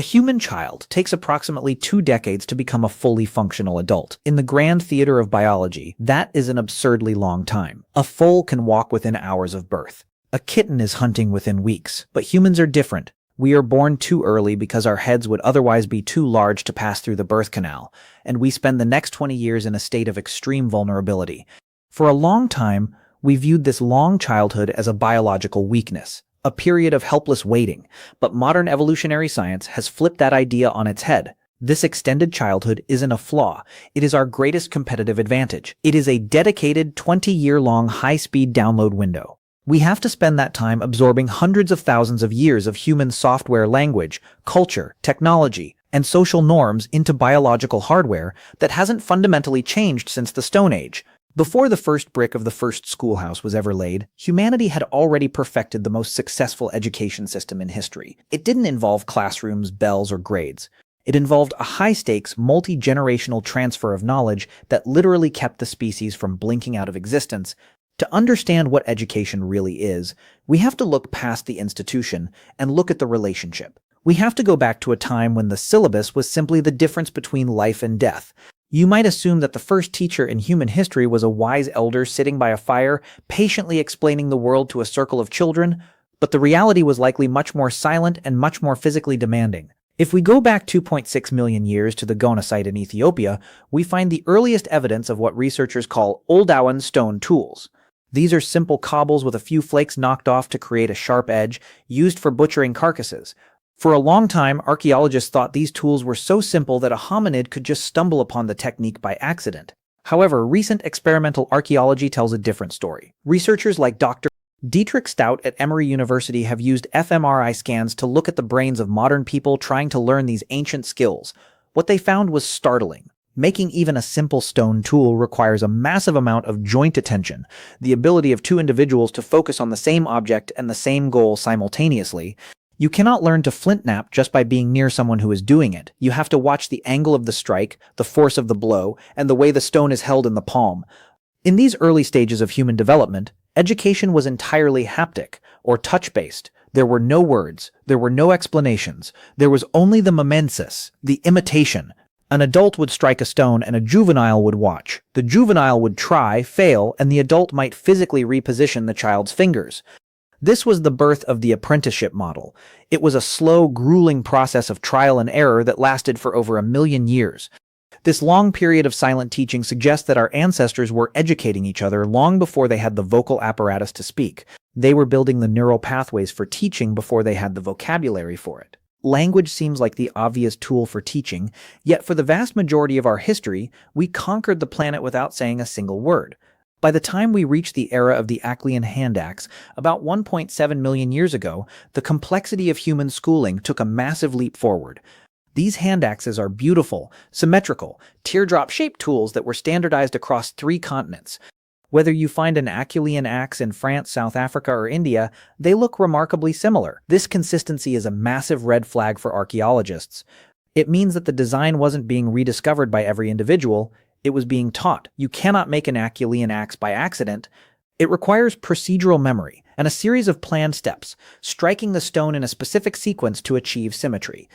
A human child takes approximately 2 decades to become a fully functional adult. In the grand theater of biology, that is an absurdly long time. A foal can walk within hours of birth. A kitten is hunting within weeks. But humans are different. We are born too early because our heads would otherwise be too large to pass through the birth canal, and we spend the next 20 years in a state of extreme vulnerability. For a long time, we viewed this long childhood as a biological weakness, a period of helpless waiting, but modern evolutionary science has flipped that idea on its head. This extended childhood isn't a flaw, it is our greatest competitive advantage. It is a dedicated 20-year-long high-speed download window. We have to spend that time absorbing hundreds of thousands of years of human software, language, culture, technology, and social norms into biological hardware that hasn't fundamentally changed since the Stone Age. Before the first brick of the first schoolhouse was ever laid, humanity had already perfected the most successful education system in history. It didn't involve classrooms, bells, or grades. It involved a high-stakes, multi-generational transfer of knowledge that literally kept the species from blinking out of existence. To understand what education really is, we have to look past the institution and look at the relationship. We have to go back to a time when the syllabus was simply the difference between life and death. You might assume that the first teacher in human history was a wise elder sitting by a fire, patiently explaining the world to a circle of children, but the reality was likely much more silent and much more physically demanding. If we go back 2.6 million years to the Gona site in Ethiopia, we find the earliest evidence of what researchers call Oldowan stone tools. These are simple cobbles with a few flakes knocked off to create a sharp edge, used for butchering carcasses. For a long time, archaeologists thought these tools were so simple that a hominid could just stumble upon the technique by accident. However, recent experimental archaeology tells a different story. Researchers like Dr. Dietrich Stout at Emory University have used fMRI scans to look at the brains of modern people trying to learn these ancient skills. What they found was startling. Making even a simple stone tool requires a massive amount of joint attention, the ability of two individuals to focus on the same object and the same goal simultaneously. You cannot learn to flint knap just by being near someone who is doing it. You have to watch the angle of the strike, the force of the blow, and the way the stone is held in the palm. In these early stages of human development, education was entirely haptic, or touch-based. There were no words, there were no explanations, there was only the mimesis, the imitation. An adult would strike a stone and a juvenile would watch. The juvenile would try, fail, and the adult might physically reposition the child's fingers. This was the birth of the apprenticeship model. It was a slow, grueling process of trial and error that lasted for over 1 million years. This long period of silent teaching suggests that our ancestors were educating each other long before they had the vocal apparatus to speak. They were building the neural pathways for teaching before they had the vocabulary for it. Language seems like the obvious tool for teaching, yet for the vast majority of our history, we conquered the planet without saying a single word. By the time we reached the era of the Aclean hand axe, about 1.7 million years ago, the complexity of human schooling took a massive leap forward. These hand axes are beautiful, symmetrical, teardrop-shaped tools that were standardized across 3 continents. Whether you find an Aclean axe in France, South Africa, or India, they look remarkably similar. This consistency is a massive red flag for archaeologists. It means that the design wasn't being rediscovered by every individual, it was being taught. You cannot make an Aclean axe by accident. It requires procedural memory and a series of planned steps, striking the stone in a specific sequence to achieve symmetry.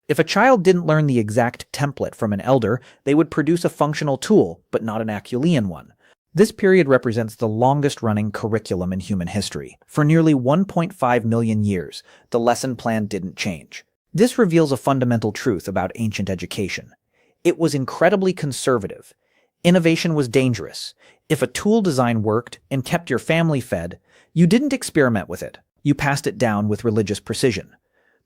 If a child didn't learn the exact template from an elder, they would produce a functional tool, but not an Aclean one. This period represents the longest-running curriculum in human history. For nearly 1.5 million years, the lesson plan didn't change. This reveals a fundamental truth about ancient education. It was incredibly conservative. Innovation was dangerous. If a tool design worked and kept your family fed, you didn't experiment with it. You passed it down with religious precision.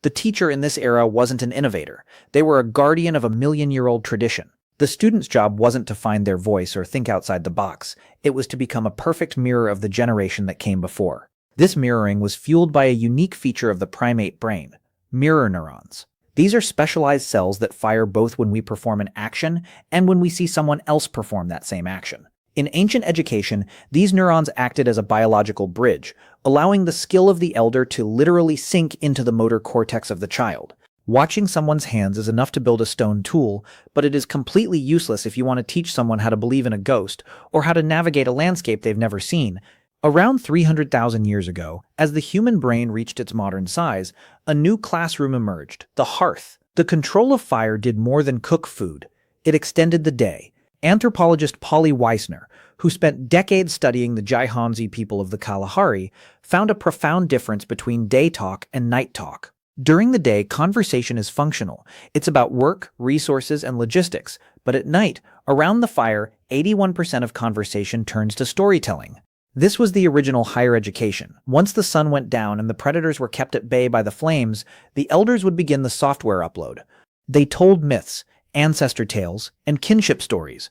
The teacher in this era wasn't an innovator. They were a guardian of a million-year-old tradition. The student's job wasn't to find their voice or think outside the box. It was to become a perfect mirror of the generation that came before. This mirroring was fueled by a unique feature of the primate brain, mirror neurons. These are specialized cells that fire both when we perform an action and when we see someone else perform that same action. In ancient education, these neurons acted as a biological bridge, allowing the skill of the elder to literally sink into the motor cortex of the child. Watching someone's hands is enough to build a stone tool, but it is completely useless if you want to teach someone how to believe in a ghost or how to navigate a landscape they've never seen. Around 300,000 years ago, as the human brain reached its modern size, a new classroom emerged, the hearth. The The control of fire did more than cook food. It extended the day. Anthropologist Polly Weissner, who spent decades studying the Jaihanzi people of the Kalahari, found a profound difference between day talk and night talk. During the day, conversation is functional. It's about work, resources, and logistics. But at night, around the fire, 81% of conversation turns to storytelling. This was the original higher education. Once the sun went down and the predators were kept at bay by the flames, the elders would begin the software upload. They told myths, ancestor tales, and kinship stories.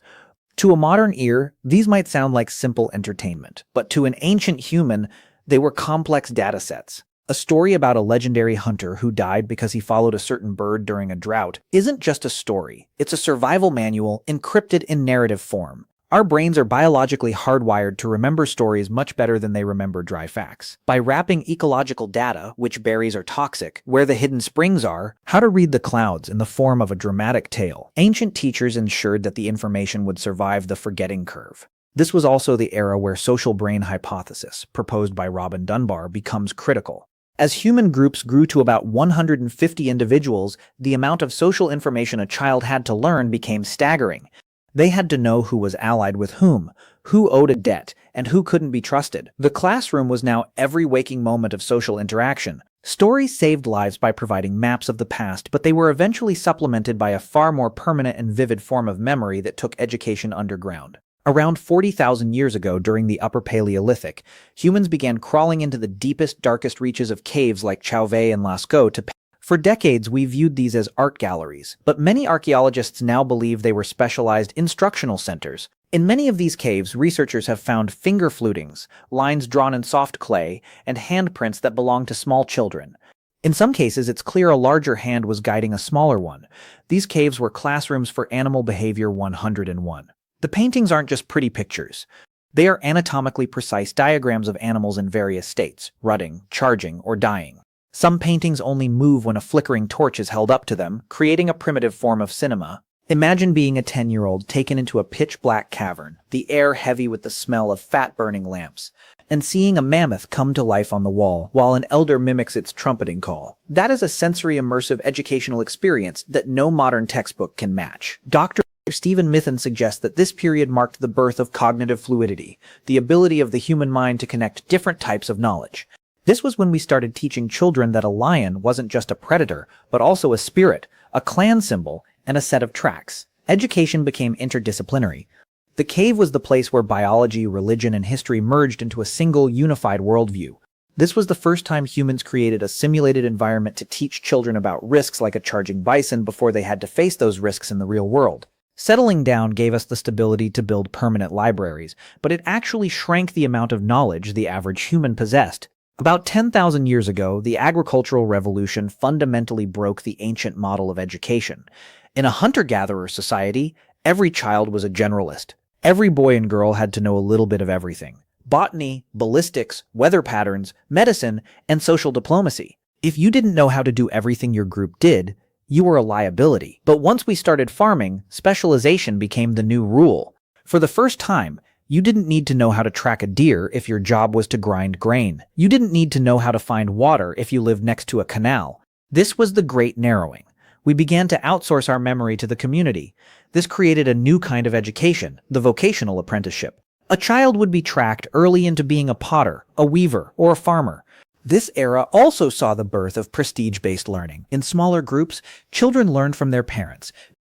To a modern ear, these might sound like simple entertainment, but to an ancient human, they were complex data sets. A story about a legendary hunter who died because he followed a certain bird during a drought isn't just a story, it's a survival manual encrypted in narrative form. Our brains are biologically hardwired to remember stories much better than they remember dry facts. By wrapping ecological data, which berries are toxic, where the hidden springs are, how to read the clouds in the form of a dramatic tale, ancient teachers ensured that the information would survive the forgetting curve. This was also the era where social brain hypothesis, proposed by Robin Dunbar, becomes critical. As human groups grew to about 150 individuals, the amount of social information a child had to learn became staggering. They had to know who was allied with whom, who owed a debt, and who couldn't be trusted. The classroom was now every waking moment of social interaction. Stories saved lives by providing maps of the past, but they were eventually supplemented by a far more permanent and vivid form of memory that took education underground. Around 40,000 years ago, during the Upper Paleolithic, humans began crawling into the deepest, darkest reaches of caves like Chauvet and Lascaux to. For decades, we viewed these as art galleries, but many archaeologists now believe they were specialized instructional centers. In many of these caves, researchers have found finger flutings, lines drawn in soft clay, and handprints that belong to small children. In some cases, it's clear a larger hand was guiding a smaller one. These caves were classrooms for animal behavior 101. The paintings aren't just pretty pictures. They are anatomically precise diagrams of animals in various states, rutting, charging, or dying. Some paintings only move when a flickering torch is held up to them, creating a primitive form of cinema. Imagine being a 10-year-old taken into a pitch-black cavern, the air heavy with the smell of fat-burning lamps, and seeing a mammoth come to life on the wall while an elder mimics its trumpeting call. That is a sensory immersive educational experience that no modern textbook can match. Dr. Stephen Mithen suggests that this period marked the birth of cognitive fluidity, the ability of the human mind to connect different types of knowledge. This was when we started teaching children that a lion wasn't just a predator, but also a spirit, a clan symbol, and a set of tracks. Education became interdisciplinary. The cave was the place where biology, religion, and history merged into a single, unified worldview. This was the first time humans created a simulated environment to teach children about risks like a charging bison before they had to face those risks in the real world. Settling down gave us the stability to build permanent libraries, but it actually shrank the amount of knowledge the average human possessed. About 10,000 years ago, the agricultural revolution fundamentally broke the ancient model of education. In a hunter-gatherer society, every child was a generalist. Every boy and girl had to know a little bit of everything: botany, ballistics, weather patterns, medicine, and social diplomacy. If you didn't know how to do everything your group did, you were a liability. But once we started farming, specialization became the new rule. For the first time, you didn't need to know how to track a deer if your job was to grind grain. You didn't need to know how to find water if you lived next to a canal. This was the great narrowing. We began to outsource our memory to the community. This created a new kind of education, the vocational apprenticeship. A child would be tracked early into being a potter, a weaver, or a farmer. This era also saw the birth of prestige-based learning. In smaller groups, children learned from their parents.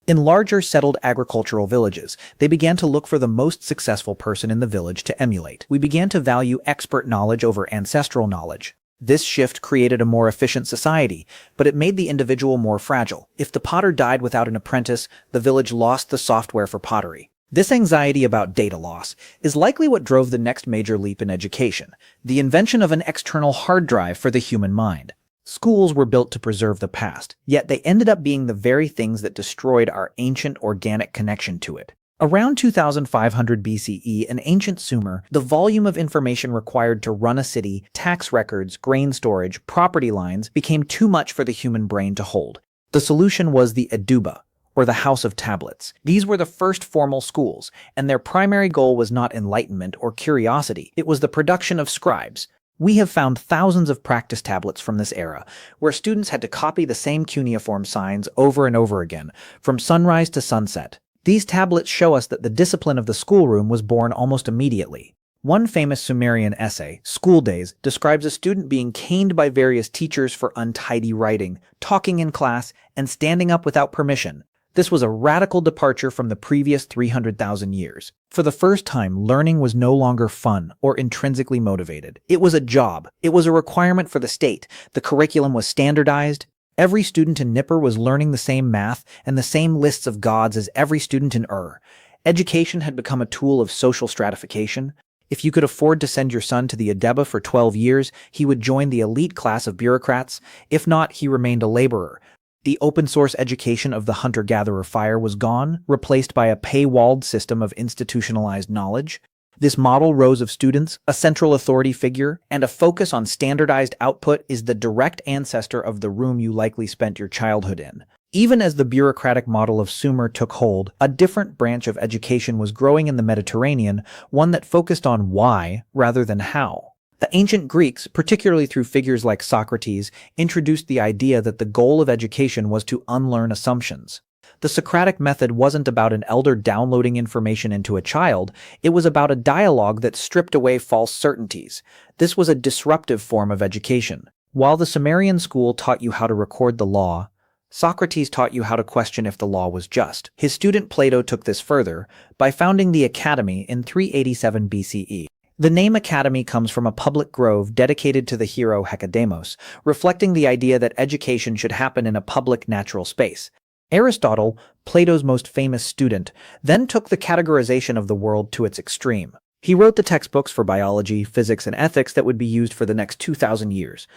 In larger, settled agricultural villages, they began to look for the most successful person in the village to emulate. We began to value expert knowledge over ancestral knowledge. This shift created a more efficient society, but it made the individual more fragile. If the potter died without an apprentice, the village lost the software for pottery. This anxiety about data loss is likely what drove the next major leap in education, the invention of an external hard drive for the human mind. Schools were built to preserve the past, yet they ended up being the very things that destroyed our ancient organic connection to it. Around 2500 BCE, in ancient Sumer, the volume of information required to run a city, tax records, grain storage, property lines, became too much for the human brain to hold. The solution was the Eduba, or the House of Tablets. These were the first formal schools, and their primary goal was not enlightenment or curiosity. It was the production of scribes. We have found thousands of practice tablets from this era, where students had to copy the same cuneiform signs over and over again, from sunrise to sunset. These tablets show us that the discipline of the schoolroom was born almost immediately. One famous Sumerian essay, School Days, describes a student being caned by various teachers for untidy writing, talking in class, and standing up without permission. This was a radical departure from the previous 300,000 years. For the first time, learning was no longer fun or intrinsically motivated. It was a job. It was a requirement for the state. The curriculum was standardized. Every student in Nippur was learning the same math and the same lists of gods as every student in Ur. Education had become a tool of social stratification. If you could afford to send your son to the Adeba for 12 years, he would join the elite class of bureaucrats. If not, he remained a laborer. The open-source education of the hunter-gatherer fire was gone, replaced by a paywalled system of institutionalized knowledge. This model rows of students, a central authority figure, and a focus on standardized output is the direct ancestor of the room you likely spent your childhood in. Even as the bureaucratic model of Sumer took hold, a different branch of education was growing in the Mediterranean, one that focused on why rather than how. The ancient Greeks, particularly through figures like Socrates, introduced the idea that the goal of education was to unlearn assumptions. The Socratic method wasn't about an elder downloading information into a child, it was about a dialogue that stripped away false certainties. This was a disruptive form of education. While the Sumerian school taught you how to record the law, Socrates taught you how to question if the law was just. His student Plato took this further by founding the Academy in 387 BCE. The name Academy comes from a public grove dedicated to the hero Hecademos, reflecting the idea that education should happen in a public natural space. Aristotle, Plato's most famous student, then took the categorization of the world to its extreme. He wrote the textbooks for biology, physics, and ethics that would be used for the next 2,000 years.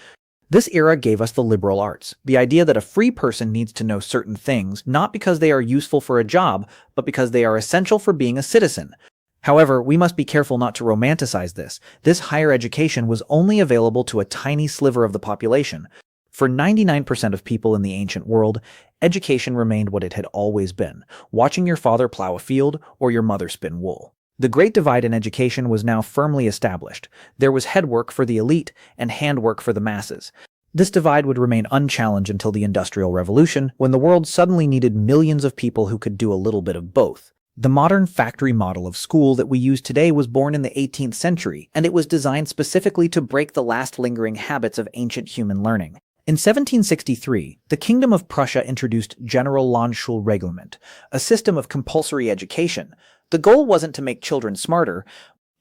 This era gave us the liberal arts, the idea that a free person needs to know certain things, not because they are useful for a job, but because they are essential for being a citizen. However, we must be careful not to romanticize this. This higher education was only available to a tiny sliver of the population. For 99% of people in the ancient world, education remained what it had always been, watching your father plow a field or your mother spin wool. The great divide in education was now firmly established. There was headwork for the elite and handwork for the masses. This divide would remain unchallenged until the Industrial Revolution, when the world suddenly needed millions of people who could do a little bit of both. The modern factory model of school that we use today was born in the 18th century, and it was designed specifically to break the last lingering habits of ancient human learning. In 1763, the Kingdom of Prussia introduced General Landschulreglement, a system of compulsory education. The goal wasn't to make children smarter,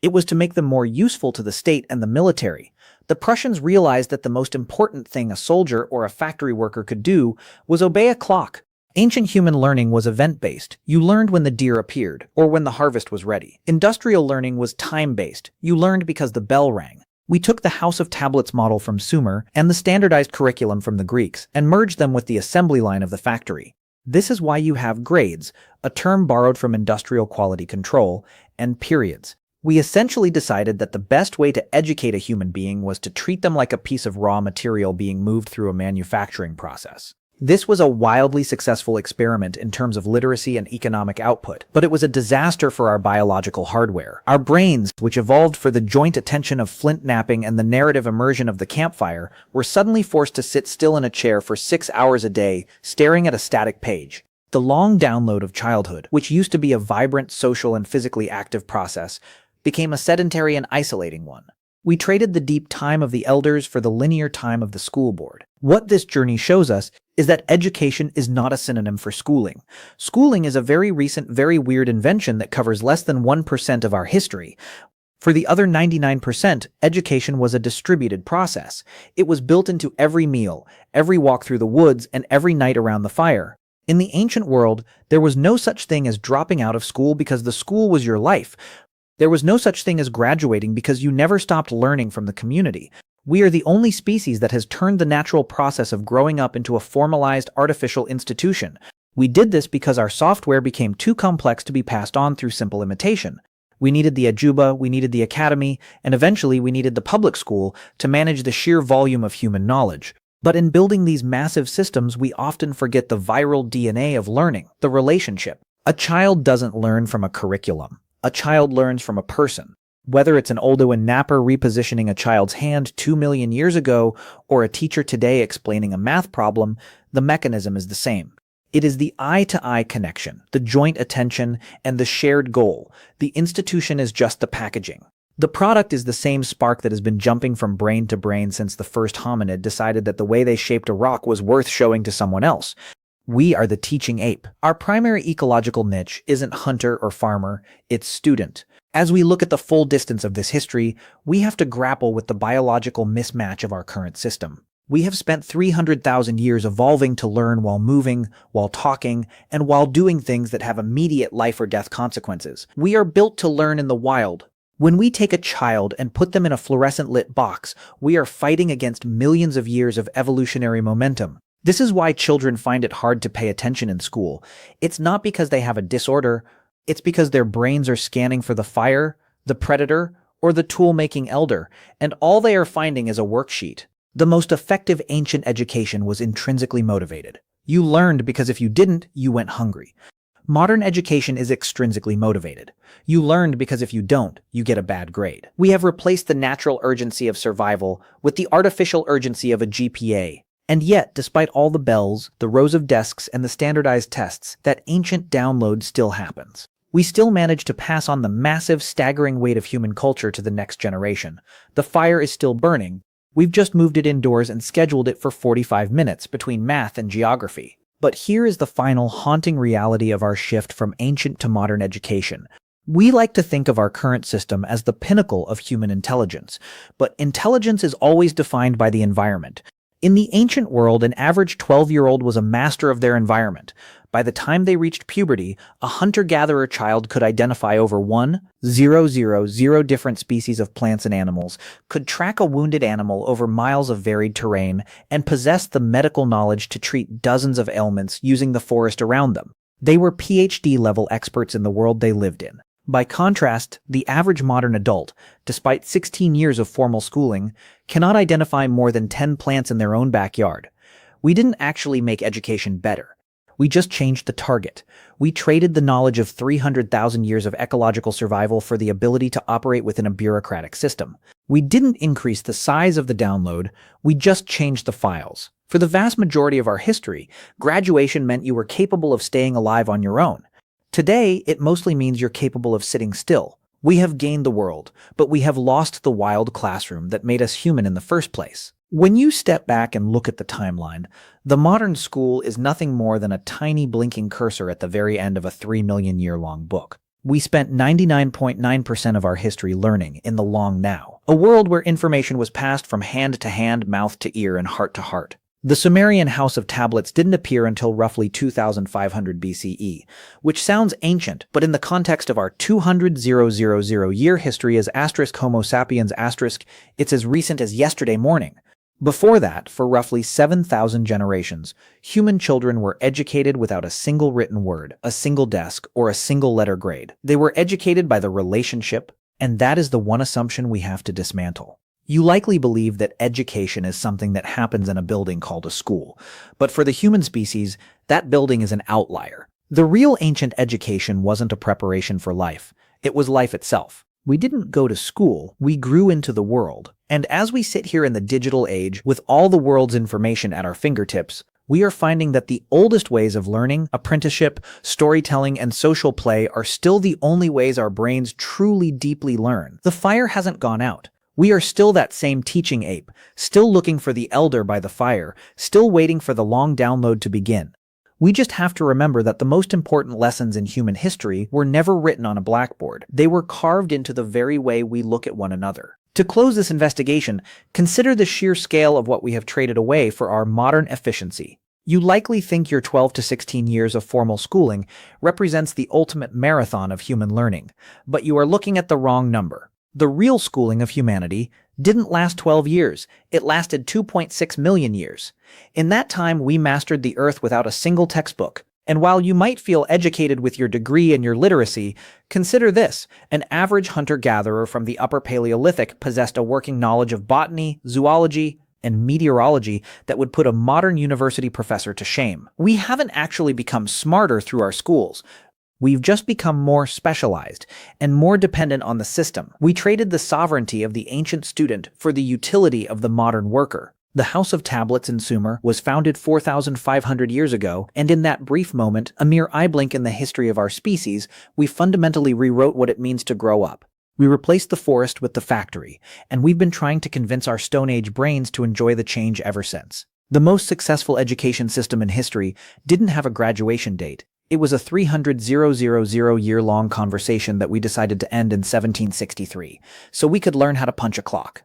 it was to make them more useful to the state and the military. The Prussians realized that the most important thing a soldier or a factory worker could do was obey a clock. Ancient human learning was event-based. You learned when the deer appeared, or when the harvest was ready. Industrial learning was time-based. You learned because the bell rang. We took the House of Tablets model from Sumer and the standardized curriculum from the Greeks and merged them with the assembly line of the factory. This is why you have grades, a term borrowed from industrial quality control, and periods. We essentially decided that the best way to educate a human being was to treat them like a piece of raw material being moved through a manufacturing process. This was a wildly successful experiment in terms of literacy and economic output, but it was a disaster for our biological hardware. Our brains, which evolved for the joint attention of flint knapping and the narrative immersion of the campfire, were suddenly forced to sit still in a chair for 6 hours a day, staring at a static page. The long download of childhood, which used to be a vibrant, social, and physically active process, became a sedentary and isolating one. We traded the deep time of the elders for the linear time of the school board. What this journey shows us is that education is not a synonym for schooling. Schooling is a very recent, very weird invention that covers less than 1% of our history. For the other 99%, education was a distributed process. It was built into every meal, every walk through the woods, and every night around the fire. In the ancient world, there was no such thing as dropping out of school because the school was your life. There was no such thing as graduating because you never stopped learning from the community. We are the only species that has turned the natural process of growing up into a formalized artificial institution. We did this because our software became too complex to be passed on through simple imitation. We needed the ajuba, we needed the academy, and eventually we needed the public school to manage the sheer volume of human knowledge. But in building these massive systems, we often forget the viral DNA of learning, the relationship. A child doesn't learn from a curriculum. A child learns from a person. Whether it's an Oldowan napper repositioning a child's hand 2 million years ago or a teacher today explaining a math problem, the mechanism is the same. It is the eye-to-eye connection, the joint attention, and the shared goal. The institution is just the packaging. The product is the same spark that has been jumping from brain to brain since the first hominid decided that the way they shaped a rock was worth showing to someone else. We are the teaching ape. Our primary ecological niche isn't hunter or farmer, it's student. As we look at the full distance of this history, we have to grapple with the biological mismatch of our current system. We have spent 300,000 years evolving to learn while moving, while talking, and while doing things that have immediate life or death consequences. We are built to learn in the wild. When we take a child and put them in a fluorescent-lit box, we are fighting against millions of years of evolutionary momentum. This is why children find it hard to pay attention in school. It's not because they have a disorder, it's because their brains are scanning for the fire, the predator, or the tool-making elder, and all they are finding is a worksheet. The most effective ancient education was intrinsically motivated. You learned because if you didn't, you went hungry. Modern education is extrinsically motivated. You learned because if you don't, you get a bad grade. We have replaced the natural urgency of survival with the artificial urgency of a GPA. And yet, despite all the bells, the rows of desks, and the standardized tests, that ancient download still happens. We still manage to pass on the massive, staggering weight of human culture to the next generation. The fire is still burning. We've just moved it indoors and scheduled it for 45 minutes between math and geography. But here is the final haunting reality of our shift from ancient to modern education. We like to think of our current system as the pinnacle of human intelligence, but intelligence is always defined by the environment. In the ancient world, an average 12-year-old was a master of their environment. By the time they reached puberty, a hunter-gatherer child could identify over 1,000 different species of plants and animals, could track a wounded animal over miles of varied terrain, and possessed the medical knowledge to treat dozens of ailments using the forest around them. They were PhD-level experts in the world they lived in. By contrast, the average modern adult, despite 16 years of formal schooling, cannot identify more than 10 plants in their own backyard. We didn't actually make education better. We just changed the target. We traded the knowledge of 300,000 years of ecological survival for the ability to operate within a bureaucratic system. We didn't increase the size of the download, we just changed the files. For the vast majority of our history, graduation meant you were capable of staying alive on your own. Today, it mostly means you're capable of sitting still. We have gained the world, but we have lost the wild classroom that made us human in the first place. When you step back and look at the timeline, the modern school is nothing more than a tiny blinking cursor at the very end of a 3 million year long book. We spent 99.9% of our history learning in the long now, a world where information was passed from hand to hand, mouth to ear, and heart to heart. The Sumerian house of tablets didn't appear until roughly 2500 BCE, which sounds ancient, but in the context of our 200,000 year history as Homo sapiens it's as recent as yesterday morning. Before that, for roughly 7,000 generations, human children were educated without a single written word, a single desk, or a single letter grade. They were educated by the relationship, and that is the one assumption we have to dismantle. You likely believe that education is something that happens in a building called a school, but for the human species, that building is an outlier. The real ancient education wasn't a preparation for life, it was life itself. We didn't go to school, we grew into the world. And as we sit here in the digital age with all the world's information at our fingertips, we are finding that the oldest ways of learning, apprenticeship, storytelling, and social play are still the only ways our brains truly deeply learn. The fire hasn't gone out. We are still that same teaching ape, still looking for the elder by the fire, still waiting for the long download to begin. We just have to remember that the most important lessons in human history were never written on a blackboard. They were carved into the very way we look at one another. To close this investigation, consider the sheer scale of what we have traded away for our modern efficiency. You likely think your 12 to 16 years of formal schooling represents the ultimate marathon of human learning, but you are looking at the wrong number. The real schooling of humanity didn't last 12 years, it lasted 2.6 million years. In that time, we mastered the earth without a single textbook. And while you might feel educated with your degree and your literacy, consider this: an average hunter-gatherer from the Upper Paleolithic possessed a working knowledge of botany, zoology, and meteorology that would put a modern university professor to shame. We haven't actually become smarter through our schools. We've just become more specialized and more dependent on the system. We traded the sovereignty of the ancient student for the utility of the modern worker. The House of Tablets in Sumer was founded 4,500 years ago, and in that brief moment, a mere eye blink in the history of our species, we fundamentally rewrote what it means to grow up. We replaced the forest with the factory, and we've been trying to convince our Stone Age brains to enjoy the change ever since. The most successful education system in history didn't have a graduation date. It was a 300,000-year-long conversation that we decided to end in 1763, so we could learn how to punch a clock.